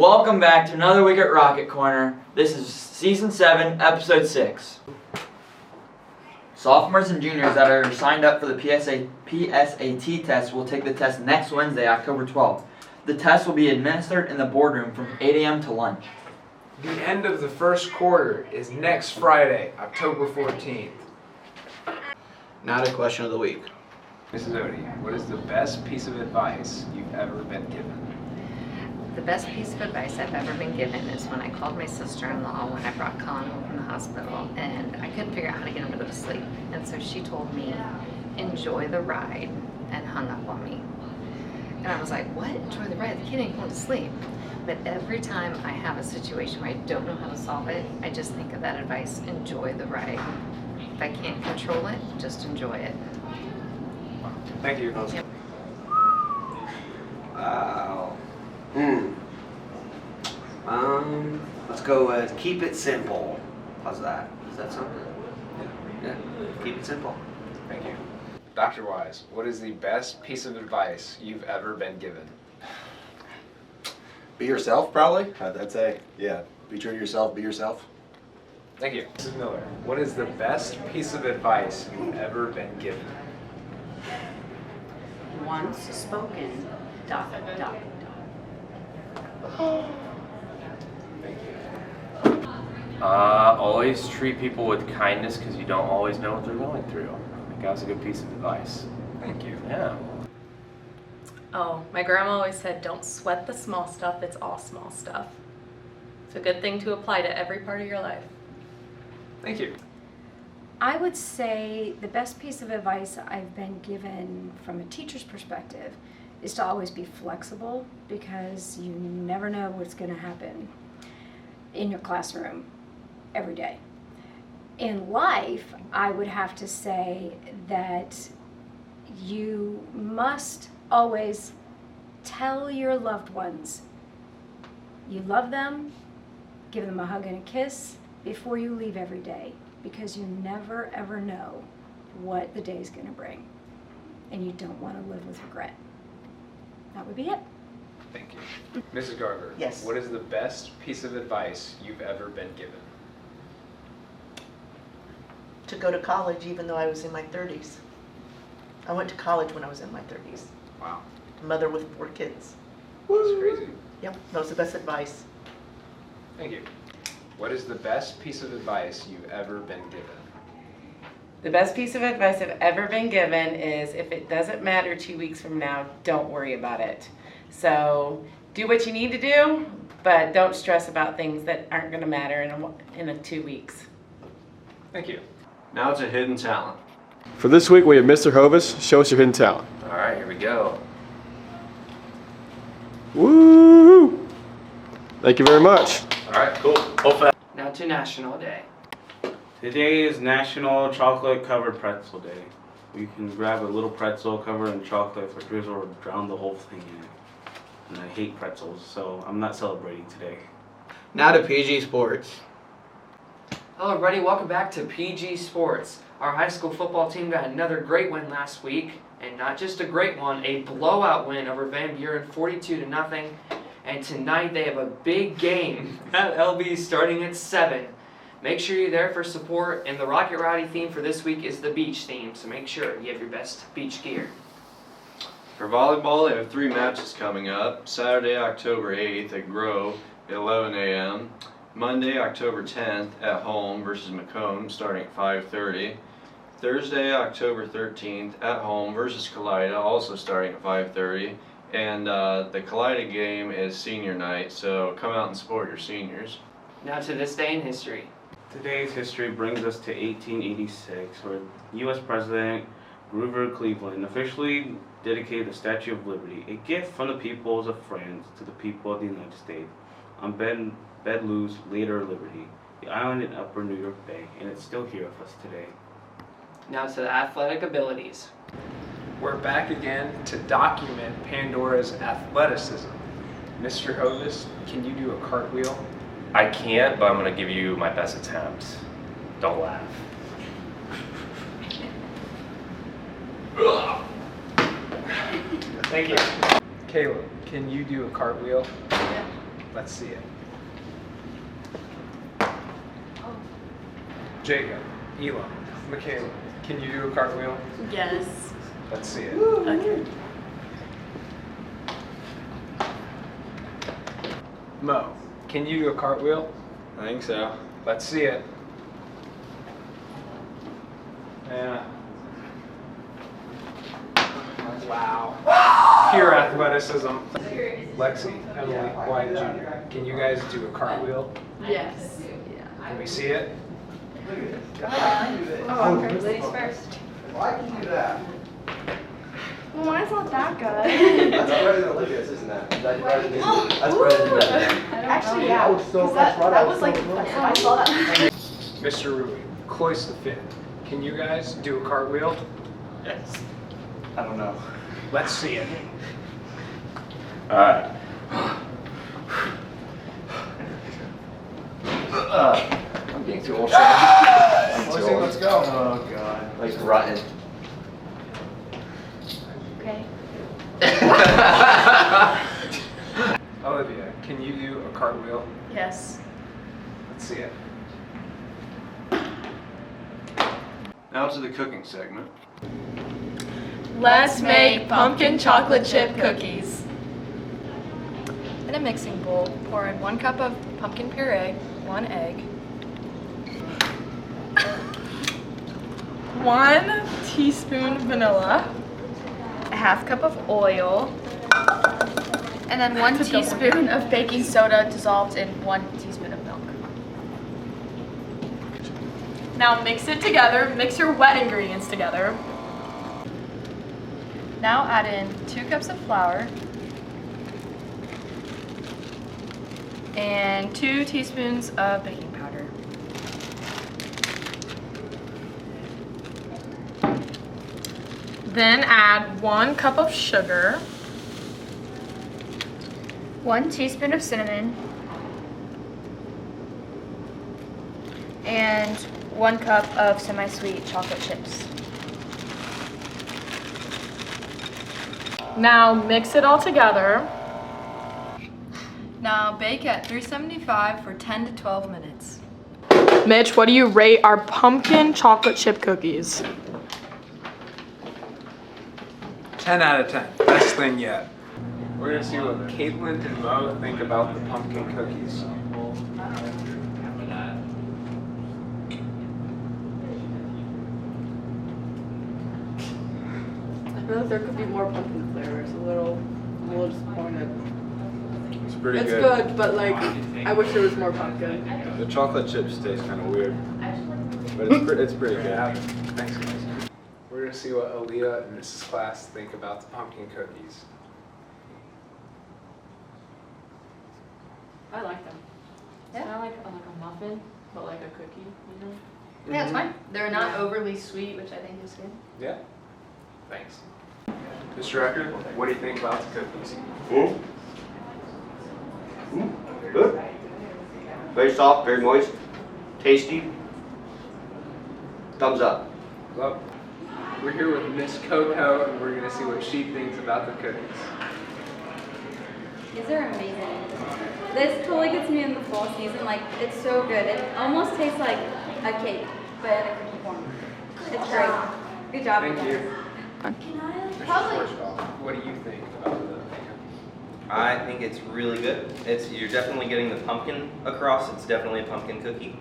Welcome back to another week at Rocket Corner. This is Season 7, Episode 6. Sophomores and juniors that are signed up for the PSAT test will take the test next Wednesday, October 12th. The test will be administered in the boardroom from 8 a.m. to lunch. The end of the first quarter is next Friday, October 14th. Not a question of the week. Mrs. Odie, what is the best piece of advice you've ever been given? The best piece of advice I've ever been given is when I called my sister-in-law when I brought Colin home from the hospital and I couldn't figure out how to get him to go to sleep. And so she told me, enjoy the ride, and hung up on me. And I was like, what? Enjoy the ride? The kid ain't going to sleep. But every time I have a situation where I don't know how to solve it, I just think of that advice, enjoy the ride. If I can't control it, just enjoy it. Thank you. Yep. Wow. Let's go with keep it simple. How's that? Is that something? Yeah. Keep it simple. Thank you. Dr. Wise, what is the best piece of advice you've ever been given? Be yourself, probably. I'd say, yeah. Be true to yourself. Be yourself. Thank you. Mrs. Miller, what is the best piece of advice you've ever been given? Once spoken, ... Always treat people with kindness because you don't always know what they're going through. I think that was a good piece of advice. Thank you. Yeah. Oh, my grandma always said, don't sweat the small stuff, it's all small stuff. It's a good thing to apply to every part of your life. Thank you. I would say the best piece of advice I've been given from a teacher's perspective is to always be flexible, because you never know what's going to happen in your classroom every day. In life, I would have to say that you must always tell your loved ones you love them, give them a hug and a kiss before you leave every day, because you never ever know what the day's going to bring, and you don't want to live with regret. That would be it. Thank you. Mrs. Garber, Yes. what is the best piece of advice you've ever been given? To go to college even though I was in my 30s. I went to college when I was in my 30s. Wow, A mother with 4 kids. that's crazy. Yep, that was the best advice. Thank you. What is the best piece of advice you've ever been given? The best piece of advice I've ever been given is if it doesn't matter 2 weeks from now, don't worry about it. So do what you need to do, but don't stress about things that aren't going to matter in 2 weeks. Thank you. Now it's a hidden talent. For this week, we have Mr. Hovis. Show us your hidden talent. All right, here we go. Woo! Thank you very much. All right, cool. Now to National Day. Today is National Chocolate Covered Pretzel Day. You can grab a little pretzel covered in chocolate for drizzle or drown the whole thing in it. And I hate pretzels, so I'm not celebrating today. Now to PG Sports. Hello everybody, welcome back to PG Sports. Our high school football team got another great win last week, and not just a great one, a blowout win over Van Buren 42-0. And tonight they have a big game at LB starting at 7. Make sure you're there for support, and the Rocket Rowdy theme for this week is the beach theme, so make sure you have your best beach gear. For volleyball, they have 3 matches coming up. Saturday, October 8th at Grove at 11 a.m. Monday, October 10th at home versus Macomb starting at 5:30. Thursday, October 13th at home versus Kalida, also starting at 5:30. And the Kalida game is senior night, so come out and support your seniors. Now to this day in history. Today's history brings us to 1886, where U.S. President Grover Cleveland officially dedicated the Statue of Liberty, a gift from the peoples of France to the people of the United States, on Bedlou's later Liberty, the island in Upper New York Bay, and it's still here with us today. Now to the athletic abilities. We're back again to document Pandora's athleticism. Mr. Hovis, can you do a cartwheel? I can't, but I'm going to give you my best attempt. Don't laugh. Thank you. Caleb, can you do a cartwheel? Yeah. Let's see it. Jacob, Elam, Michaela, can you do a cartwheel? Yes. Let's see it. Okay. Mo, can you do a cartwheel? I think so. Let's see it. Yeah. Wow. Pure athleticism. Lexi, Emily, Wyatt Jr., can you guys do a cartwheel? Yes. Can we see it? Oh, okay. Ladies first. Why can you do that? Well, mine's not that good. That's better than Olivia's, isn't that? That's better than That's better than that. Actually, yeah. I was so 'cause that, that's right, that I was was like, so I saw that. Mr. Ruby, Cloyce the Fifth, can you guys do a cartwheel? Yes. I don't know. Let's see it. Alright. I'm getting too old for that. I'm too Cloyce, old. let's go. Oh god. Like rotten. Okay. Olivia, can you do a cartwheel? Yes. Let's see it. Now to the cooking segment. Let's make pumpkin chocolate chip cookies. In a mixing bowl, pour in 1 cup of pumpkin puree, 1 egg, 1 teaspoon vanilla, a 1/2 cup of oil, and then 1 teaspoon of baking soda dissolved in 1 teaspoon of milk. Now mix it together, mix your wet ingredients together. Now add in 2 cups of flour and 2 teaspoons of baking powder. Then add 1 cup of sugar, 1 teaspoon of cinnamon, and 1 cup of semi-sweet chocolate chips. Now mix it all together. Now bake at 375 for 10 to 12 minutes. Mitch, what do you rate our pumpkin chocolate chip cookies? 10 out of 10. Best thing yet. We're gonna see what Caitlin and Mo think about the pumpkin cookies. I feel like there could be more pumpkin flavors. A little disappointed. It's pretty It's good. good, but like, I wish there was more pumpkin. The chocolate chips taste kind of weird, but it's pretty good. Yeah. Thanks, guys. We're gonna see what Aaliyah and Mrs. Class think about the pumpkin cookies. I like them. It's Yeah. kind of like a muffin, but like a cookie, you know? Yeah, it's fine. They're not overly sweet, which I think is good. Yeah. Thanks. Mr. Ecker, what do you think about the cookies? Good. Very soft, very moist, tasty. Thumbs up. Well, we're here with Miss Coco, and we're gonna see what she thinks about the cookies. These are amazing. This totally gets me in the fall season. Like, it's so good. It almost tastes like a cake, but in a cookie form. It's great. Good job, Thank guys. you. Probably. What do you think about the cookies? I think it's really good. You're definitely getting the pumpkin across. It's definitely a pumpkin cookie.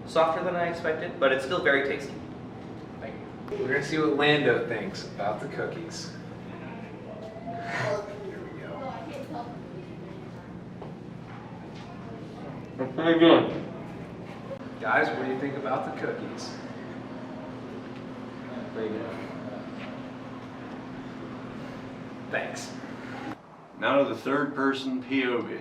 Softer than I expected, but it's still very tasty. Thank you. We're gonna see what Lando thinks about the cookies. Here we go. It's pretty good. Guys, what do you think about the cookies? Pretty good. Thanks. Now to the third person POV.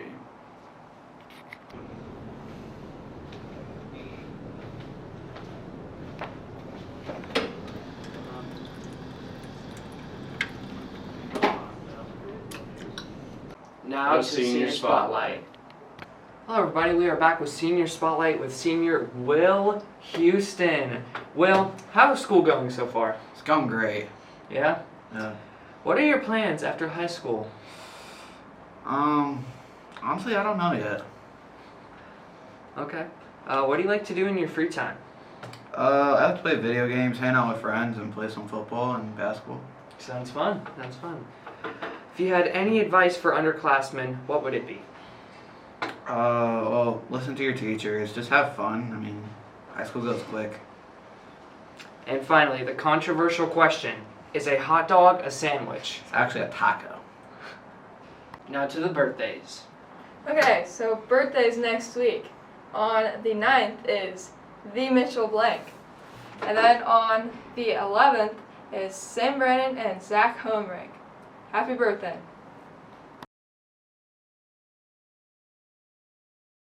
Now to Senior Spotlight. Hello everybody, we are back with Senior Spotlight with Senior Will Houston. Will, how's school going so far? It's going great. Yeah? Yeah. What are your plans after high school? Honestly, I don't know yet. Okay. What do you like to do in your free time? I like to play video games, hang out with friends, and play some football and basketball. Sounds fun. Sounds fun. If you had any advice for underclassmen, what would it be? Well, listen to your teachers. Just have fun. I mean, high school goes quick. And finally, the controversial question. Is a hot dog a sandwich? It's actually a taco. Now to the birthdays. Okay, so birthdays next week. On the 9th is the Mitchell Blank. And then on the 11th is Sam Brennan and Zach Homerink. Happy birthday.